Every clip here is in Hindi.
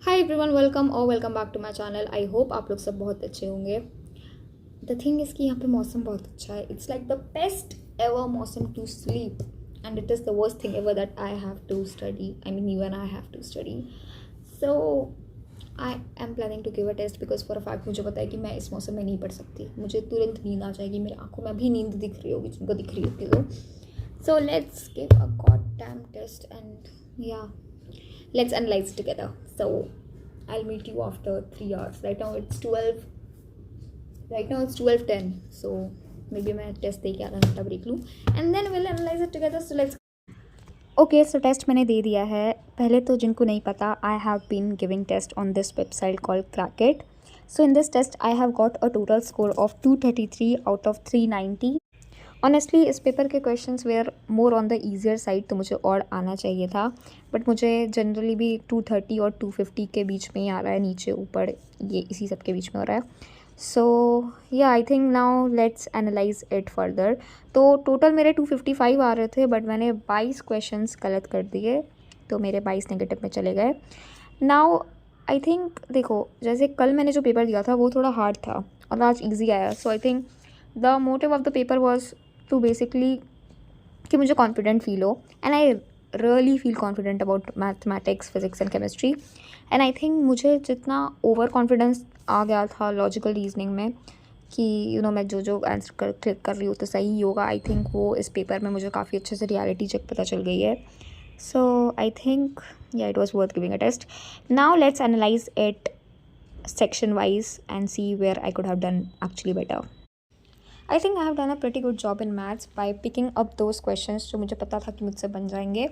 Hi everyone, welcome back to my channel. I hope आप लोग सब बहुत अच्छे होंगे। द थिंग इज़ कि यहाँ पे मौसम बहुत अच्छा है। It's like the best ever मौसम to sleep and it is the worst thing ever that I have to study. I mean even I have to study. So I am planning to give a test because for a fact मुझे पता है कि मैं इस मौसम में नहीं पढ़ सकती। मुझे तुरंत नींद आ जाएगी, मेरी आंखों में भी नींद दिख रही होगी जिनको दिख रही होगी। So let's give a god damn test and yeah let's analyze together. So I'll meet you after 3 hours. Right now it's 12:10. So maybe मैं टेस्ट दे के आधा घंटा ब्रेक लूँ and then we'll analyze it together. So let's okay so test मैंने दे दिया है। पहले तो जिनको नहीं पता, I have been giving test on this website called Cracket. So in this test I have got a total score of 233 out of 390। Honestly इस पेपर के questions were more on the easier side, तो मुझे और आना चाहिए था, बट मुझे जनरली भी 230 और 250 के बीच में ही आ रहा है, नीचे ऊपर ये इसी सब के बीच में हो रहा है। सो yeah I think now let's analyze it further. तो टोटल मेरे 255 आ रहे थे, बट मैंने 22 क्वेश्चंस गलत कर दिए, तो मेरे 22 नेगेटिव में चले गए। नाउ आई थिंक देखो, जैसे कल मैंने जो पेपर दिया था वो थोड़ा हार्ड था और आज ईजी आया। So I think the motive of the paper was to basically कि मुझे कॉन्फिडेंट फील हो, and I really feel confident about mathematics, physics and chemistry. And I think मुझे जितना ओवर कॉन्फिडेंस आ गया था लॉजिकल रीजनिंग में कि मैं जो आंसर क्लिक कर रही हूँ तो सही ही होगा, आई थिंक वो इस पेपर में मुझे काफ़ी अच्छे से रियलिटी चेक पता चल गई है। So I think yeah it was worth giving a test. Now let's analyze it section wise and see where I could have done actually better. I think I have done a pretty good job in maths by picking up those questions जो मुझे पता था कि मुझसे बन जाएंगे,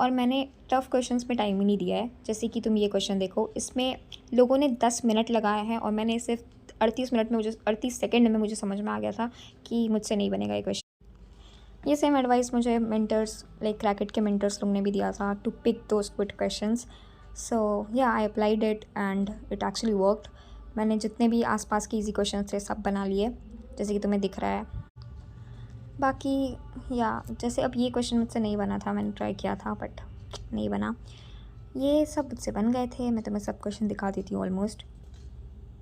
और मैंने टफ़ क्वेश्चंस में टाइम ही नहीं दिया है। जैसे कि तुम ये क्वेश्चन देखो, इसमें लोगों ने 10 मिनट लगाए हैं और मैंने सिर्फ 38 सेकेंड में मुझे समझ में आ गया था कि मुझसे नहीं बनेगा ये क्वेश्चन। ये सेम एडवाइस मुझे मेंटर्स लाइक क्रैकेट के मेंटर्स लोग ने भी दिया था, to pick those quick questions. So yeah I applied it and it actually worked. मैंने जितने भी आसपास के इजी क्वेश्चन थे सब बना लिए, जैसे कि तुम्हें दिख रहा है। बाकी या जैसे अब ये क्वेश्चन मुझसे नहीं बना था, मैंने ट्राई किया था बट नहीं बना। ये सब मुझसे बन गए थे। मैं तुम्हें सब क्वेश्चन दिखा देती हूँ ऑलमोस्ट।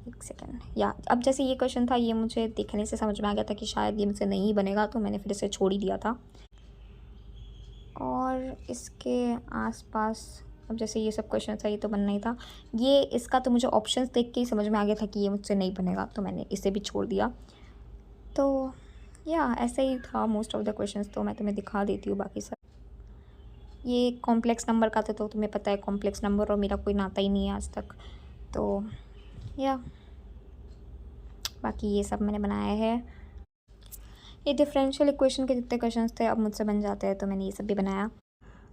एक सेकेंड। या अब जैसे ये क्वेश्चन था, ये मुझे देखने से समझ में आ गया था कि शायद ये मुझसे नहीं बनेगा, तो मैंने फिर इसे छोड़ ही दिया था। और इसके आसपास अब जैसे ये सब क्वेश्चन था, ये तो बनना ही था। ये इसका तो मुझे ऑप्शंस देख के ही समझ में आ गया था कि ये मुझसे नहीं बनेगा, तो मैंने इसे भी छोड़ दिया। तो या ऐसे ही था मोस्ट ऑफ द क्वेश्चंस। तो मैं तुम्हें दिखा देती हूँ बाकी सब। ये कॉम्प्लेक्स नंबर का था, तो तुम्हें पता है कॉम्प्लेक्स नंबर और मेरा कोई नाता ही नहीं है आज तक। तो या बाकी ये सब मैंने बनाया है। ये डिफरेंशियल इक्वेशन के जितने क्वेश्चंस थे अब मुझसे बन जाते हैं, तो मैंने ये सब भी बनाया।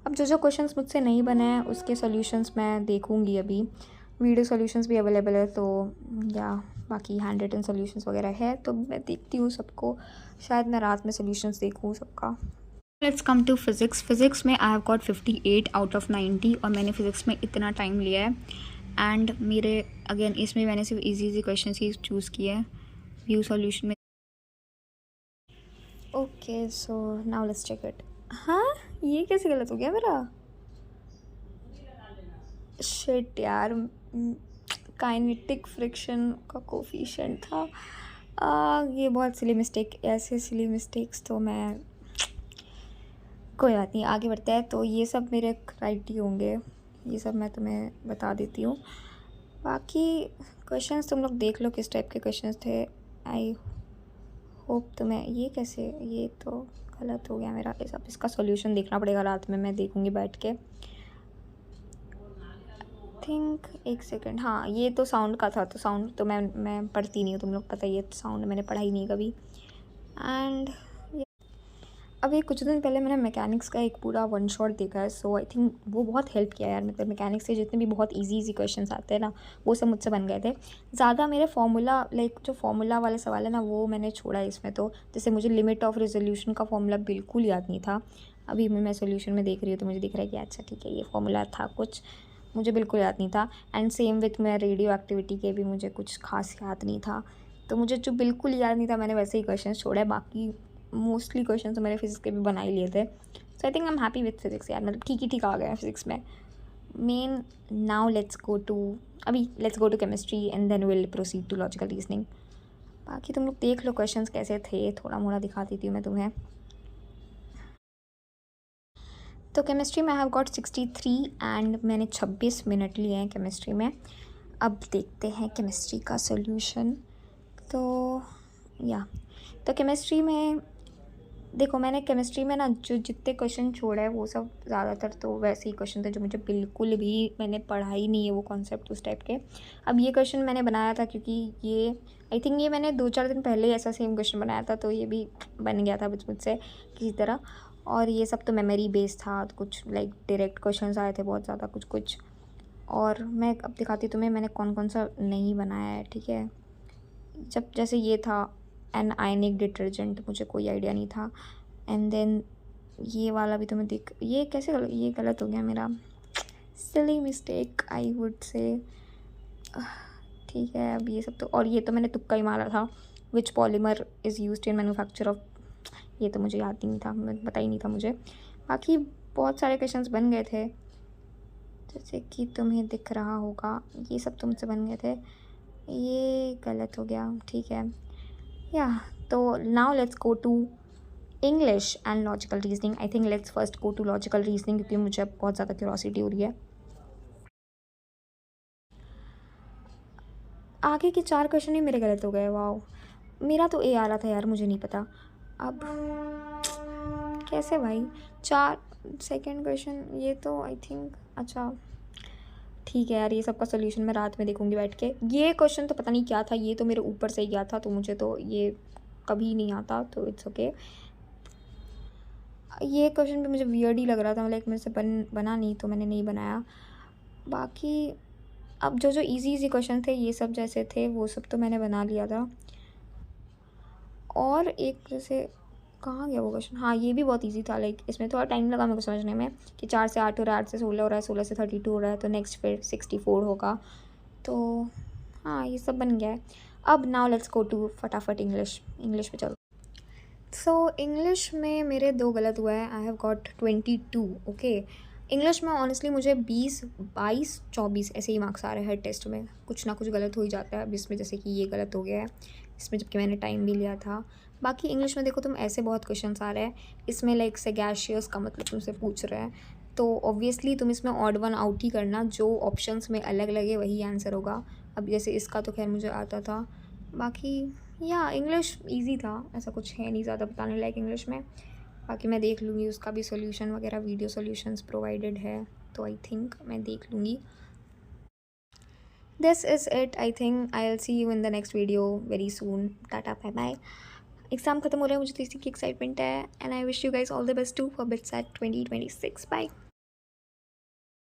अब जो क्वेश्चंस मुझसे नहीं बने हैं उसके सॉल्यूशंस मैं देखूँगी। अभी वीडियो सॉल्यूशंस भी अवेलेबल है, तो या बाकी हैंड रिटन सॉल्यूशंस वगैरह है, तो मैं देखती हूँ सबको। शायद मैं रात में सॉल्यूशंस देखूँ सबका। Let's come to physics. Physics में I have got 58 out of 90, और मैंने फिज़िक्स में इतना टाइम लिया है। एंड मेरे अगेन इसमें मैंने सिर्फ इजी क्वेश्चन ही चूज़ किए हैं व्यू सॉल्यूशन में। Okay so now let's check it. हाँ, ये कैसे गलत हो गया मेरा? शिट यार, काइनेटिक फ्रिक्शन का कोफिशिएंट था। ये बहुत सिली मिस्टेक। ऐसे सिली मिस्टेक्स तो मैं कोई बात नहीं, आगे बढ़ते हैं। तो ये सब मेरे राइट ही होंगे, ये सब मैं तुम्हें बता देती हूँ। बाकी क्वेश्चंस तुम लोग देख लो किस टाइप के क्वेश्चंस थे। आई होप तुम्हें ये कैसे, ये तो गलत हो गया मेरा। अब इसका सॉल्यूशन देखना पड़ेगा, रात में मैं देखूँगी बैठ के। थिंक एक सेकंड। हाँ, ये तो साउंड का था, तो साउंड तो मैं पढ़ती नहीं हूँ, तुम लोग पता ही है, साउंड मैंने पढ़ा ही नहीं कभी। एंड अभी कुछ दिन पहले मैंने मैकेनिक्स का एक पूरा वन शॉट देखा है, सो आई थिंक वो बहुत हेल्प किया यार। मतलब मैकेनिक्स के जितने भी बहुत इजी क्वेश्चंस आते हैं ना, वो सब मुझसे बन गए थे। ज़्यादा मेरे फार्मूला जो फार्मूला वाले सवाल है ना, वो मैंने छोड़ा है इसमें। तो जैसे मुझे लिमिट ऑफ रेजोल्यूशन का फार्मूला बिल्कुल याद नहीं था। अभी मैं सोल्यूशन में देख रही हूँ तो मुझे दिख रहा है कि अच्छा ठीक है, ये फार्मूला था कुछ, मुझे बिल्कुल याद नहीं था। एंड सेम विथ मैं रेडियो एक्टिविटी के भी मुझे कुछ खास याद नहीं था। तो मुझे जो बिल्कुल याद नहीं था मैंने वैसे ही क्वेश्चन छोड़े। बाकी मोस्टली क्वेश्चन तो मेरे फिजिक्स के भी बना ही लिए थे। So I think I am happy with physics यार। मतलब ठीक ही ठीक आ गया है फिजिक्स में। Man now let's go to chemistry and then will proceed to logical reasoning. बाकी तुम लोग देख लो क्वेश्चंस कैसे थे, थोड़ा मोड़ा दिखा देती हूँ मैं तुम्हें. तो केमिस्ट्री में आई हैव गॉट 63 एंड मैंने 26 मिनट लिए हैं केमिस्ट्री में. अब देखते हैं केमिस्ट्री का सोल्यूशन. तो या तो केमिस्ट्री में देखो, मैंने केमिस्ट्री में ना जो जितने क्वेश्चन छोड़े हैं वो सब ज़्यादातर तो वैसे ही क्वेश्चन थे जो मुझे बिल्कुल भी मैंने पढ़ा ही नहीं है वो कॉन्सेप्ट उस टाइप के. अब ये क्वेश्चन मैंने बनाया था क्योंकि ये आई थिंक ये मैंने 2-4 दिन पहले ही ऐसा सेम क्वेश्चन बनाया था, तो ये भी बन गया था मुझसे किसी तरह. और ये सब तो मेमोरी बेस्ड था, तो कुछ लाइक डायरेक्ट क्वेश्चन आए थे बहुत ज़्यादा कुछ कुछ. और मैं अब दिखाती तुम्हें मैंने कौन कौन सा नहीं बनाया है, ठीक है. जब जैसे ये था एन आयनिक डिटर्जेंट, मुझे कोई आइडिया नहीं था. एंड देन ये वाला भी तुम्हें ये कैसे ये गलत हो गया मेरा, silly mistake I would say. ठीक है, अब ये सब तो, और ये तो मैंने तुक्का ही मारा था. Which polymer is used in manufacture of, ये तो मुझे याद ही नहीं था, पता ही नहीं था मुझे. बाकी बहुत सारे क्वेश्चंस बन गए थे जैसे कि तुम्हें दिख रहा होगा, ये सब तुमसे बन गए थे. ये गलत हो गया, ठीक है. या तो now let's go to English and logical reasoning. I think let's first go to logical reasoning क्योंकि मुझे अब बहुत ज़्यादा क्यूरोसिटी हो रही है. आगे के 4 क्वेश्चन ही मेरे गलत हो गए. वाओ, मेरा तो ए आ रहा था यार, मुझे नहीं पता अब कैसे भाई. 4 सेकेंड क्वेश्चन ये तो आई थिंक, अच्छा ठीक है यार, ये सबका सोल्यूशन मैं रात में देखूंगी बैठ के. ये क्वेश्चन तो पता नहीं क्या था, ये तो मेरे ऊपर से ही गया था, तो मुझे तो ये कभी नहीं आता, तो इट्स ओके. ये क्वेश्चन भी मुझे वियर्ड ही लग रहा था, मतलब मेरे से बना नहीं, तो मैंने नहीं बनाया. बाकी अब जो इजी इजी क्वेश्चन थे ये सब जैसे थे वो सब तो मैंने बना लिया था. और एक जैसे कहाँ गया वो क्वेश्चन, हाँ ये भी बहुत इजी था. लाइक इसमें थोड़ा टाइम लगा मेरे को समझने में कि 4 से 8 हो रहा है, 8 से 16 हो रहा है, 16 से 32 हो रहा है, तो नेक्स्ट फिर 64 होगा. तो हाँ ये सब बन गया है. अब नाउ लेट्स गो टू फटाफट इंग्लिश पे चलो. सो इंग्लिश में मेरे 2 गलत हुआ है. आई हैव गॉट 22. ओके, इंग्लिश में ऑनेस्टली मुझे 20, 22, 24 ऐसे ही मार्क्स आ रहे हैं हर टेस्ट में. कुछ ना कुछ गलत हो ही जाता है. अब इसमें जैसे कि ये गलत हो गया है इसमें, जबकि मैंने टाइम भी लिया था. बाकी इंग्लिश में देखो तुम, ऐसे बहुत क्वेश्चन आ रहे हैं इसमें, लाइक सेगैशियस का मतलब तुमसे पूछ रहे हैं, तो ऑब्वियसली तुम इसमें ऑड वन आउट ही करना, जो ऑप्शंस में अलग लगे वही आंसर होगा. अब जैसे इसका तो खैर मुझे आता था. बाकी या इंग्लिश इजी था, ऐसा कुछ है नहीं ज़्यादा बताने लायक इंग्लिश में. बाकी मैं देख लूँगी उसका भी सोल्यूशन वगैरह, वीडियो सोल्यूशंस प्रोवाइडेड है, तो आई थिंक मैं देख लूँगी. This is it. I think I will see you in the next video very soon. Tata bye bye. Exam खत्म हो रहा है, मुझे तो इसी की एक्साइटमेंट है. And I wish you guys all the best to for BITS at 2026. Bye.